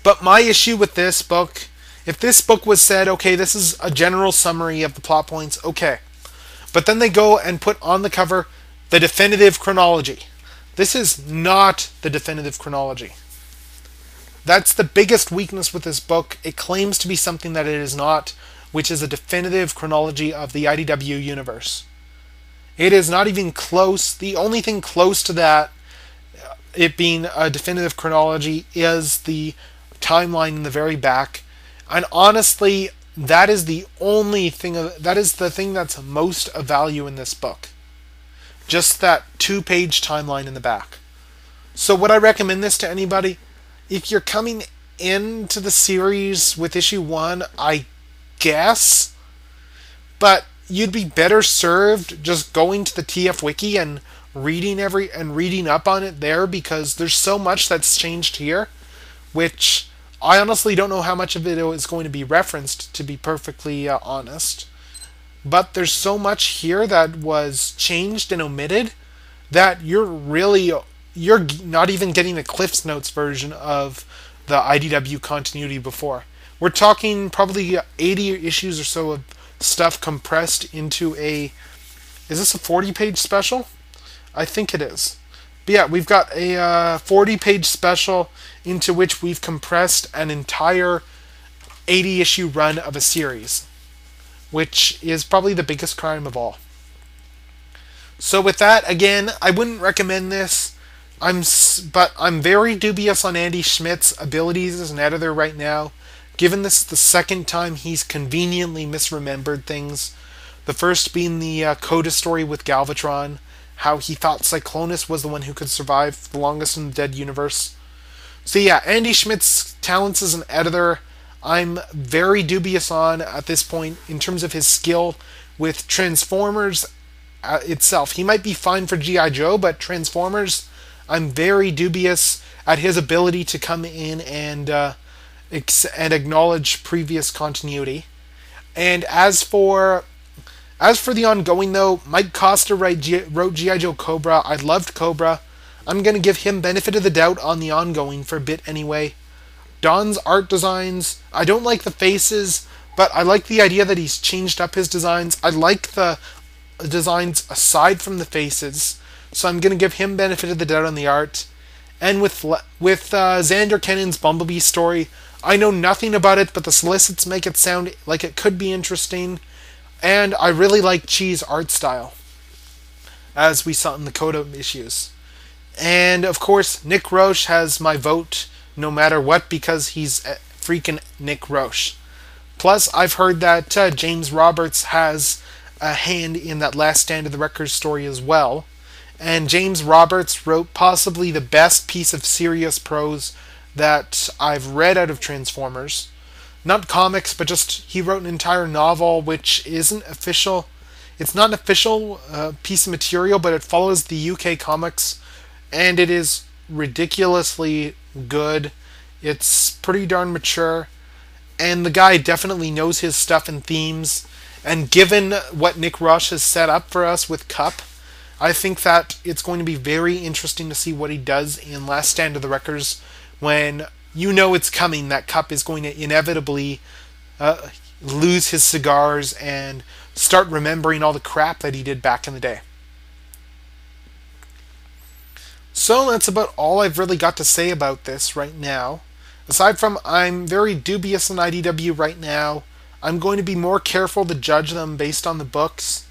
But my issue with this book, if this book was said, okay, this is a general summary of the plot points, okay. But then they go and put on the cover the definitive chronology. This is not the definitive chronology. That's the biggest weakness with this book. It claims to be something that it is not, which is a definitive chronology of the IDW universe. It is not even close. The only thing close to that, it being a definitive chronology, is the timeline in the very back. And honestly, that is the only thing, that is the thing that's most of value in this book. Just that 2-page timeline in the back. So would I recommend this to anybody? If you're coming into the series with issue 1, I guess. But you'd be better served just going to the TF Wiki and reading up on it there, because there's so much that's changed here, which I honestly don't know how much of it is going to be referenced, to be perfectly honest. But there's so much here that was changed and omitted that you're not even getting the Cliff's Notes version of the IDW continuity before. We're talking probably 80 issues or so of stuff compressed into a... Is this a 40-page special? I think it is. But yeah, we've got a 40-page special into which we've compressed an entire 80-issue run of a series, which is probably the biggest crime of all. So with that, again, I wouldn't recommend this. But I'm very dubious on Andy Schmidt's abilities as an editor right now, given this is the second time he's conveniently misremembered things. The first being the Coda story with Galvatron, how he thought Cyclonus was the one who could survive the longest in the Dead universe. So yeah, Andy Schmidt's talents as an editor, I'm very dubious on at this point in terms of his skill with Transformers itself. He might be fine for G.I. Joe, but Transformers, I'm very dubious at his ability to come in and acknowledge previous continuity. And as for the ongoing, though, Mike Costa wrote G.I. Joe Cobra. I loved Cobra. I'm going to give him benefit of the doubt on the ongoing for a bit anyway. Don's art designs, I don't like the faces, but I like the idea that he's changed up his designs. I like the designs aside from the faces, so I'm going to give him benefit of the doubt on the art. And with Xander Kennan's Bumblebee story, I know nothing about it, but the solicits make it sound like it could be interesting. And I really like Chi's art style, as we saw in the Coda issues. And of course, Nick Roche has my vote no matter what, because he's freaking Nick Roche. Plus, I've heard that James Roberts has a hand in that Last Stand of the Wreckers story as well. And James Roberts wrote possibly the best piece of serious prose that I've read out of Transformers. Not comics, but just he wrote an entire novel which isn't official. It's not an official piece of material, but it follows the UK comics, and it is ridiculously good. It's pretty darn mature, and the guy definitely knows his stuff and themes. And given what Nick Roche has set up for us with Cup, I think that it's going to be very interesting to see what he does in Last Stand of the Wreckers, when you know it's coming, that Cup is going to inevitably lose his cigars and start remembering all the crap that he did back in the day. So that's about all I've really got to say about this right now. Aside from I'm very dubious on IDW right now, I'm going to be more careful to judge them based on the books.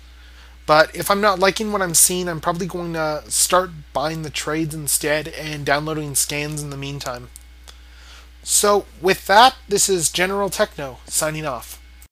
But if I'm not liking what I'm seeing, I'm probably going to start buying the trades instead and downloading scans in the meantime. So with that, this is General Techno signing off.